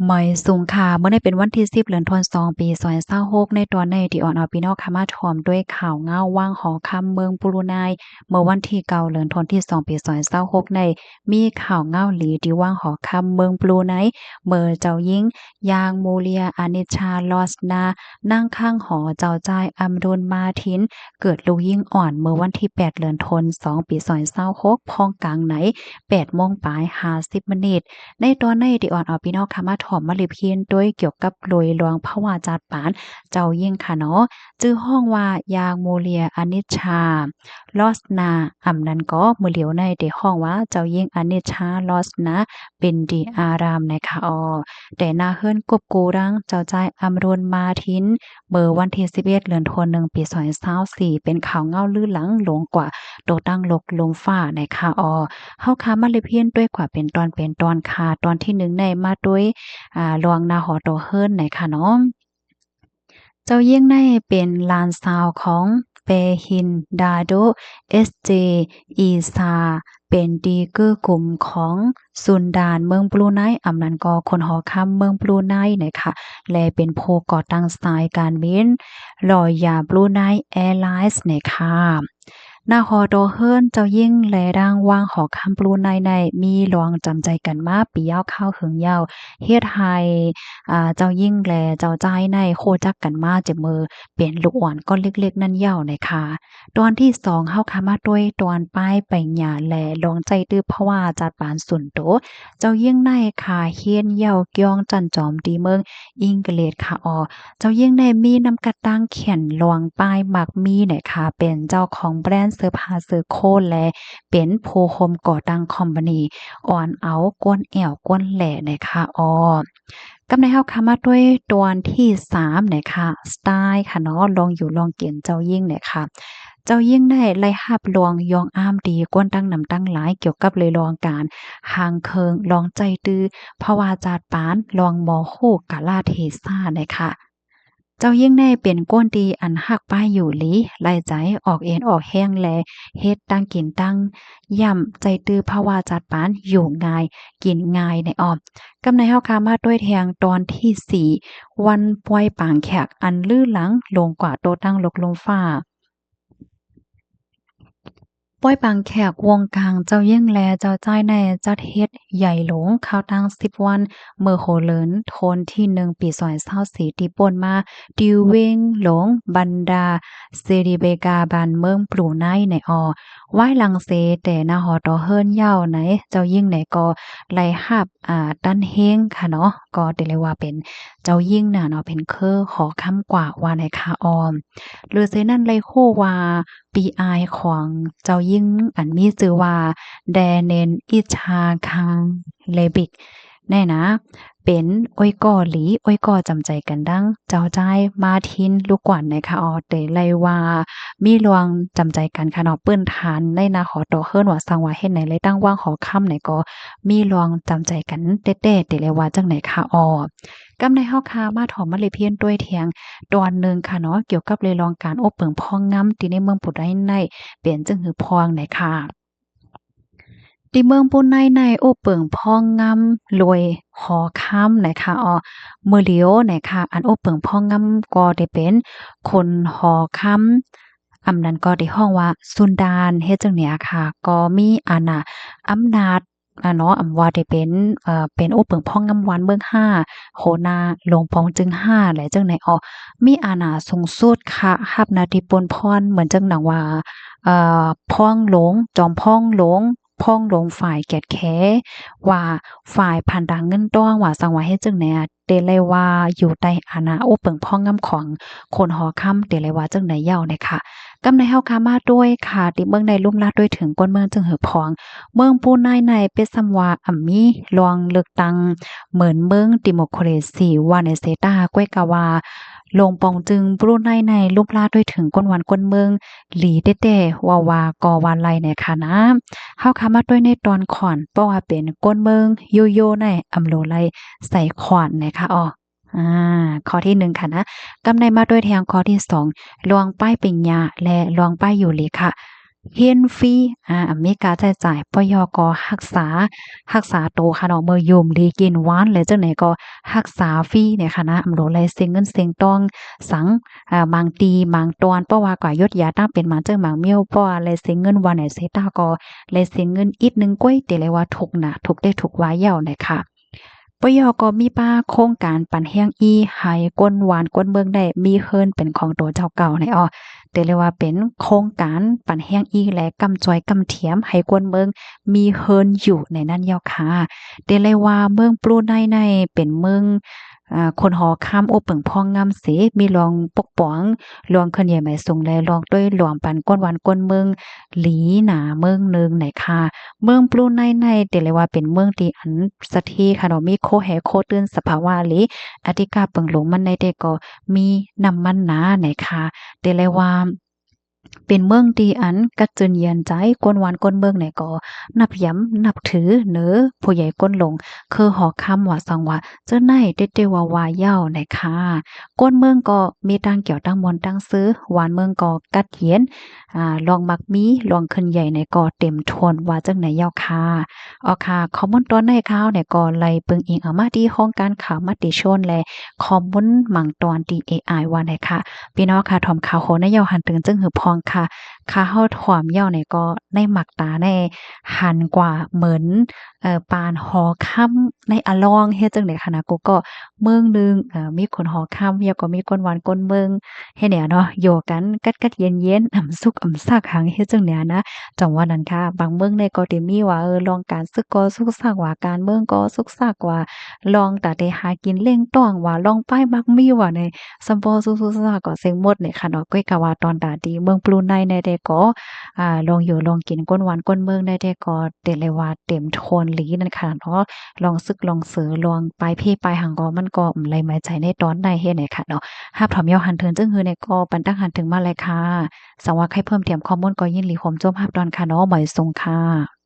หมอยสูงค่ะเมื่อได้เป็นวันที่10เดือนธันวาคมปี2026ในตอนในที่อ่อนเอาพี่น้องค่ะมาถ่อมด้วยข่าวเงาว่างหอคำเมืองบรูไนเมื่อวันที่9เดือนธันวาคมที่2ปี2026ในมีข่าวเงาหลีที่ว่างหอคำเมืองบรูไนเมื่อเจ้าหญิงยางโมเลียอานิชาลอสนานั่งข้างหอเจ้าจ้ายอัมรุนมาทินเกิดลูกยิ่งอ่อนเมื่อวันที่8เดือนธันวาคม2ปี2026พ้องกลางไหน8โมงปลาย50นาทีในตอนในที่อ่อนเอาพี่น้องค่ะมาถ่อมมาลิพินโดยเกี่ยวกับโดยหลวงพระวาจาดปานเจ้ายิ่งค่ะเนาะชื่อห้องว่ายางโมเลียอนิชชาลอสนาอำนั้นก็มื้อเหลียวในได้ห้องว่าเจ้ายิ่งอนิชชาลอสนาเป็นดีอารามนะคะแต่หน้าเฮิรนกบกูรังเจ้าจ้ายอำรวนมาทินเบอร์วันที่11เดือนธันวาคมปี2024เป็นข่าวเงาลือหลังหลวงกว่าโตตั้งลกลมฟ้านะคะเฮาค้ามาเลยเพียนด้วยกว่าเป็นตอนเป็นตอนค่ะตอนที่1ในมาด้วยรองนาหอโตเฮิรนค่ะเนาะเจ้าเยี่ยงในเป็นหลานสาวของเปฮินดาโดเอสอีซาเป็นดีเกอร์กลุ่มของซุนดานเมืองบรูไนอำนั้นก็คนหอคำเมืองบรูไนนะคะและเป็นผู้ก่อตั้งสายการบินลอยยาบรูไนแอร์ไลน์นะคะหน้าหอโดเฮิรนเจ้ายิ่งและร่างว่างหอคำบรูไนในมีรองจำใจกันมาปียาวข้าวหึงยาวเฮ็ดให้เจ้ายิ่งและเจ้าจ้ายในโคจักกันมาเจ็บมือเป็นลูกอ่อนก้อนเล็กๆนั่นยาวนะคะตอนที่2เฮาค่ะมาด้วยตอนป้ายไปหญ้าแลลองใจตื้อเพราะว่าจัดปานสุนโตเจ้ายิ่งในค่ะเฮียนเย้าเกียงจันจอมดีเมืองอิงเกเลดค่ะเจ้ายิ่งในมีนำกระตั้งเขียนลวงป้ายมักมีเนี่ยค่ะเป็นเจ้าของแบรนด์เสื้อผ้าเสื้อโค้ทและเป็นผู้โฮมก่อตั้งคอมพานีอ่อนเอาก้นแอวก้นแหล่เนี่ยค่ะกำในเฮาค่ะมาด้วยตอนที่3เนี่ยค่ะสไตล์ค่ะเนาะลองอยู่ลองเกียนเจ้ายิ่งเนี่ยค่ะเจ้ายิ่งได้ไล่หับลวงยองอ้ามดีกวนตั้งนำตั้งหลายเกี่ยวกับเลยลองการหางเคิงลองใจตื้อภาวาจาดปานลองมอโคกะลาเทซ่าเนี่ยค่ะ เจ้ายิ่งได้เป็นก้นดีอันหักป้ายอยู่หลีไล่ใจออกเอ็นออกแห้งแลเฮ็ดตั้งกินตั้งย่ำใจตื้อภาวะจัดปานอยู่ง่ายกินง่ายในกำในเฮาคามาด้วยแทงตอนที่วันปล่อยปางแขกอันลื่อหลังลงกว่าโตตั้งลกลมฟ้า ป้อยปางแขกวงกลางเจ้าเยี่ยงแลเจ้าจ้ายในจัดเฮ็ดใหญ่หลงข้าวตั้ง10วันเมื่อโหเลินโทนที่1ปี2024ที่ป่นมาดิวเวงหลงบันดาเซริเบกาบานเมืองปลูไนในไว้ลังเซแต่นาหอตอเฮิรนยาวไหนเจ้ายิ่งไหนก็ไล่หับตั้นเฮงค่ะเนาะก็ได้เลยว่าเป็นเจ้ายิ่งน่ะเนาะเป็นขอคำกว่าว่าในคาหรือเซนั่นเลยโคว่าปีอายของเจ้ายิ่งอันมีชื่อว่าแดเนนอิชาคางเลบิกแน่นะเป็นอ้อยก่อหลีอ้อยก่อจำใจกันดังเจ้าจ้ายมาทินลูกกวนนะคะเตเลยว่ามีลวงจำใจกันค่ะเนาะเปิ้นทานในนาขอต่อเฮิรนว่าสังว่าเฮ็ดไหนเลยตั้งว่างขอค่ำไหนก็มีลวงจำใจกันเต๊ะๆเตเลยว่าจังไหนค่ะกำในเฮาคามาถอมมาเลยเพียนด้วยเทียงตอนหนึ่งค่ะเนาะเกี่ยวกับเลยลองการอบเปิงพองงำที่ในเมืองปุไดในเปลี่ยนจึงหือพองไหนค่ะที่เมืองปุไนในโอบเปิงพองงำรวยหอค่ำไหนค่ะมื้อเหลียวไหนค่ะอันโอบเปิงพองงำก็ได้เป็นคนหอค่ำอำนั้นก็ได้ฮ้องว่าซุนดานเฮ็ดจังเนี้ยค่ะก็มีอาณาอำนาจเนาะว่าได้เป็นเป็นโอเปิงพ่องงำหวานเบิ่ง5โหนาหลวงปองจึง5และจังไหนมีอาณาสูงสุดค่ะรับหน้าที่ปนพรเหมือนจังหนังว่าพ่องหลงจอมพ่องหลงพ่องหลงฝ่ายแกดแค้ว่าฝ่ายพันดางเงินต้องว่าสังว่าเฮ็ดจังไหนเตเลยว่าอยู่ใต้อาณาโอเปิงพ่องงำของคนหอค่ำเตเลยว่าจังไหนยาวเนี่ยค่ะกำในเฮาคามาด้วยค่ะที่เมืองในลุ่มลาดด้วยถึงก้นเมืองจึงหือพอง เมืองปูนายในเป็นสำว่ามีลวงเลือกตั้งเหมือนเมืองดิโมคราซีว่าในเซตาก้วยกะว่าลงปองจึงบรูไนในลูกลาด้วยถึงก้นวันก้นเมืองหลีเต้ๆว่ากอวันไลเนี่ยค่ะนะเฮาคามาด้วยในตอนขอนเพราะว่าเป็นก้นเมืองโยโย่ในอำโลไลใส่ขวานนะคะอาข้อที่1ค่ะนะกำในมาด้วยแทงข้อที่2ลวงป้ายปิญญาและลวงป้ายอยู่เลยค่ะ เรียนฟรีมีค่าใช้จ่ายปยก็รักษาตัวค่ะเนาะมื้อยุ่มดีกินหวานแล้วจังไหนก็รักษาฟรีเนี่ยค่ะนะอำโหลเลยเสียเงินเสียงทองสังบางตีบางตอนเพราะว่าก็ยดยาตั้งเป็นหมาเจิงหมางเมี่ยวเพราะว่าเลยเสียเงินวันไหนเสียตาก็เลยเสียเงินอีกหนึ่งก้วยแต่เลยว่าถูกน่ะถูกได้ถูกว่าเหย้าน่ะค่ะ ปยก็มีป้าโครงการปันแห้งอีให้ก้นหวานก้นเบิ่งได้มีเฮิรนเป็นของตัวเจ้าเก่าในอ้อแต่เรียกว่าเป็นโครงการปันแห้งอีและกำจอยกำเทียมให้กวนเมืองมีเฮิรนอยู่ในนั้นยาวค่ะแต่เลยว่าเมืองปลูในเป็นเมืองคนหอข้ามโอเปิงพองงามเสมีรองปกป้องรองคนใหญ่หมายสูงและรองด้วยหลวงปันก้นหวานก้นเมืองหลีหนาเมืองหนึงไหนค่ะ เมืองปลูในแต่เลยว่าเป็นเมืองที่อันสะที่ค่ะเนาะมีโคแฮโคตื้นสภาวะหลีอธิกาเปิงหลงมันในแต่ก็มีน้ำมันหนาไหนค่ะแต่เลยว่าเป็นเมืองที่อันกัดจนเยียนใจกวนหวานกวนเมืองเนี่ยก็นับย้ำนับถือเนอผู้ใหญ่ก้นหลงคือหอคำว่าสังว่าเจ้าไหนเด็ดๆว่าเย้าไหนค่ะก้นเมืองก็มีตั้งเกี่ยวตั้งมนต์ตั้งซื้อหวานเมืองก็กัดเย็นลองมักมีลองขึ้นใหญ่ในก็เต็มทนว่าจังไหนเย้าค่ะอ๋อค่ะคอมมอนตอนในข่าวเนี่ยก็ไล่เปิงอิงเอามาที่ห้องการข่าวมติชนและคอมมอนหมั่งตอนที่ AI ว่าไหนค่ะพี่น้องค่ะถอมข่าวโหนเยาหันตึงจึงหือพองค่ะค่าเฮาถอมเย้าเนี่ยก็ในหมักตาในหันกว่าเหมือนปานหอค่ำในอะลองเฮ็ดจังได๋ค่ะนะกูก็เมืองหนึ่งมีคนหอค่ำแล้วก็มีคนหวานคนเมืองเฮ็ดแนวเนาะอยู่กันกัดๆเย็นๆอำสุกอำซักหังเฮ็ดจังแนวนะจังว่านั้นค่ะบางเมืองเนี่ยก็สิมีว่าลองการศึกก็สุกซักว่าการเมืองก็สุกซักว่าลองตาได้หากินเล่งต้องว่าลองไปมักมีว่าในซัมปอสุกๆซักก็เซ็งหมดเนี่ยค่ะเนาะก้อยกะว่าตอนตาดีเมืองปลูในในแต่ก็ลองอยู่ลองกินก้นหวานก้นเมืองได้แต่ก็แต่เลยว่าเต็มโทนหลีนั่นค่ะเนาะลองซึกลองเสือลองปลายเพปลายหางก็มันก็ไหลมาใจในตอนใดเฮ็ดไหนค่ะเนาะหาบถอมยอหันเทินจึงฮือในก็ปันตั้งหันถึงมาเลยค่ะสังว่าใครเพิ่มเติมข้อมูลก็ยินหลีผมโจมรับดอนค่ะเนาะบ่อยทรงค่ะ